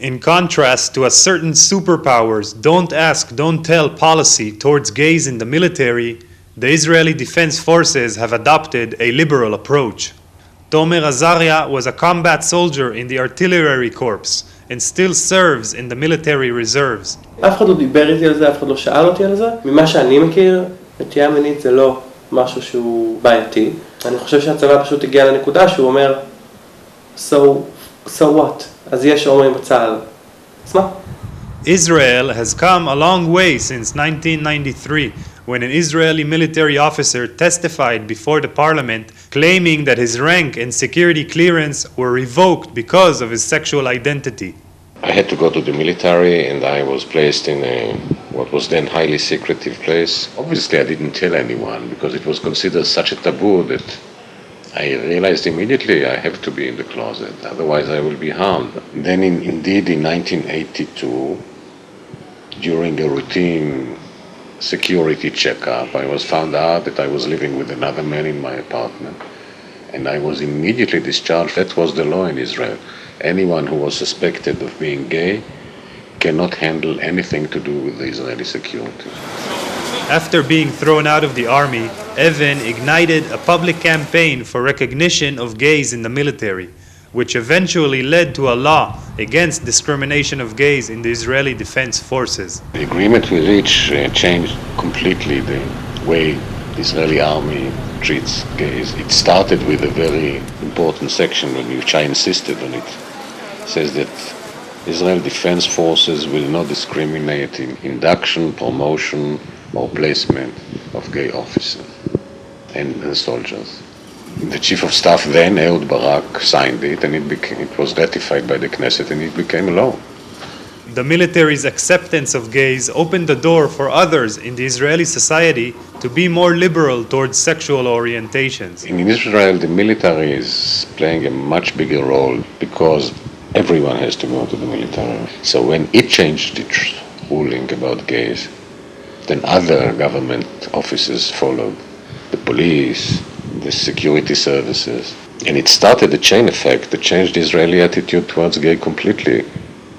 In contrast to a certain superpowers don't ask, don't tell policy towards gays in the military, the Israeli Defense Forces have adopted a liberal approach. Tomer Azaria was a combat soldier in the artillery corps and still serves in the military reserves. אף אחד לא דיבר איתי על זה, אף אחד לא שאל אותי על זה. ממה שאני מכיר, נטייה מינית זה לא משהו שהוא בעייתי. אני חושב שהצבא פשוט הגיע לנקודה שהוא אומר, so what? אז יש הומואים בצה"ל. אז מה? Israel has come a long way since 1993, when an Israeli military officer testified before the parliament claiming that his rank and security clearance were revoked because of his sexual identity. I had to go to the military and I was placed in what was then highly secretive place. Obviously I didn't tell anyone because it was considered such a taboo that I realized immediately I have to be in the closet, otherwise I will be harmed. Then indeed in 1982, during a routine security checkup, I was found out that I was living with another man in my apartment, and I was immediately discharged. That was the law in Israel. Anyone who was suspected of being gay cannot handle anything to do with the Israeli security. After being thrown out of the army, Evan ignited a public campaign for recognition of gays in the military, which eventually led to a law against discrimination of gays in the Israeli Defense Forces. The agreement we reached changed completely the way the Israeli army treats gays. It started with a very important section which I insisted on it. It says that Israel Defense Forces will not discriminate in induction, promotion, or placement of gay officers and soldiers. The Chief of Staff then, Ehud Barak, signed it and it was ratified by the Knesset and it became a law. The military's acceptance of gays opened the door for others in the Israeli society to be more liberal towards sexual orientations. In Israel, the military is playing a much bigger role because everyone has to go to the military. So when it changed its ruling about gays, then other government offices followed. The police, the security services. And it started a chain effect that changed the Israeli attitude towards gay completely.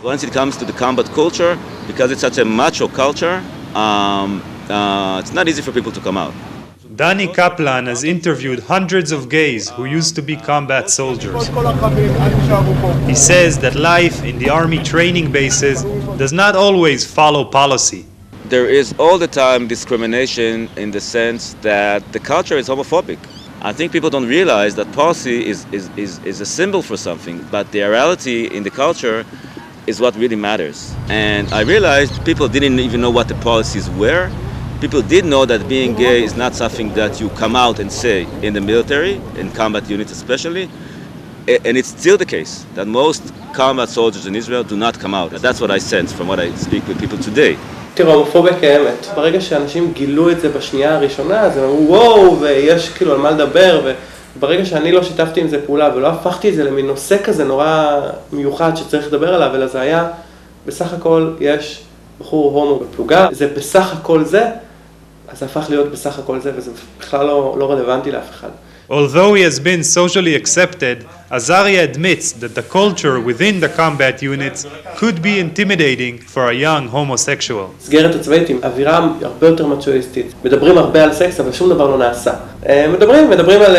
Once it comes to the combat culture, because it's such a macho culture, it's not easy for people to come out. Dani Kaplan has interviewed hundreds of gays who used to be combat soldiers. He says that life in the army training bases does not always follow policy. There is all the time discrimination in the sense that the culture is homophobic. I think people don't realize that policy is a symbol for something, but the reality in the culture is what really matters. And I realized people didn't even know what the policies were. People did know that being gay is not something that you come out and say in the military, in combat units especially. And it's still the case that most combat soldiers in Israel do not come out. That's what I sense from what I speak with people today. תראו, ההומופוביה קיימת. ברגע שאנשים גילו את זה בשנייה הראשונה, אז הם אמרו, וואו, ויש כאילו על מה לדבר, וברגע שאני לא שיתפתי עם זה פעולה, ולא הפכתי את זה למין נושא כזה נורא מיוחד שצריך לדבר עליו, אלא זה היה, בסך הכל יש בחור הומו בפלוגה, זה בסך הכל זה, אז זה הפך להיות בסך הכל זה, וזה בכלל לא רלוונטי לאף אחד. Although he has been socially accepted, Azaria admits that the culture within the combat units could be intimidating for a young homosexual. סגרת הצבאית עם אווירה הרבה יותר מצ'ואיסטית. מדברים הרבה על סקס, אבל שום דבר לא נעשה. מדברים על,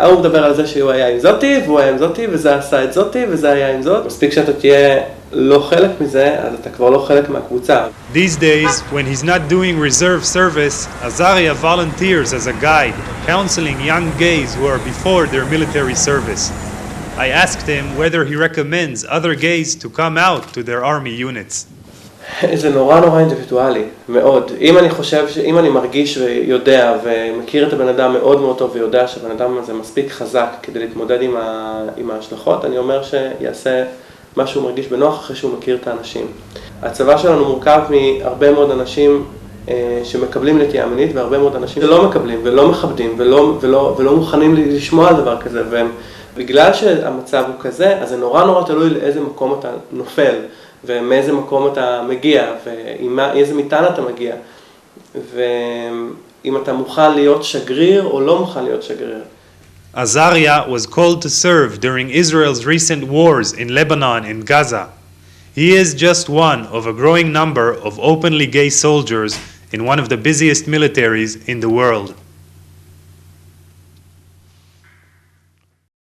הוא מדבר על זה שהוא היה עם זאתי, והוא היה עם זאתי, וזה עשה את זאתי, וזה היה עם זאת. מספיק שאתה תהיה לא חלק מזה, אז אתה כבר לא חלק מהקבוצה. These days, when he's not doing reserve service, Azaria volunteers as a guide, counseling young gays who are before their military service. I asked him whether he recommends other gays to come out to their army units. זה נורא אינדיבידואלי, מאוד. אם אני מרגיש ויודע ומכיר את הבן אדם מאוד מאוד טוב ויודע שהבן אדם הזה מספיק חזק כדי להתמודד עם ההשלכות, אני אומר שיעשה מה שהוא מרגיש בנוח אחרי שהוא מכיר את האנשים. הצבא שלנו מורכב מהרבה מאוד אנשים שמקבלים נטייה מינית והרבה מאוד אנשים שלא מקבלים ולא מכבדים ולא מוכנים לשמוע על דבר כזה, ובגלל שהמצב הוא כזה, אז זה נורא תלוי לאיזה מקום אתה נופל ומאיזה מקום אתה מגיע ואיזה מטען אתה מגיע ואם אתה מוכן להיות שגריר או לא מוכן להיות שגריר. Azaria was called to serve during Israel's recent wars in Lebanon and Gaza. He is just one of a growing number of openly gay soldiers in one of the busiest militaries in the world.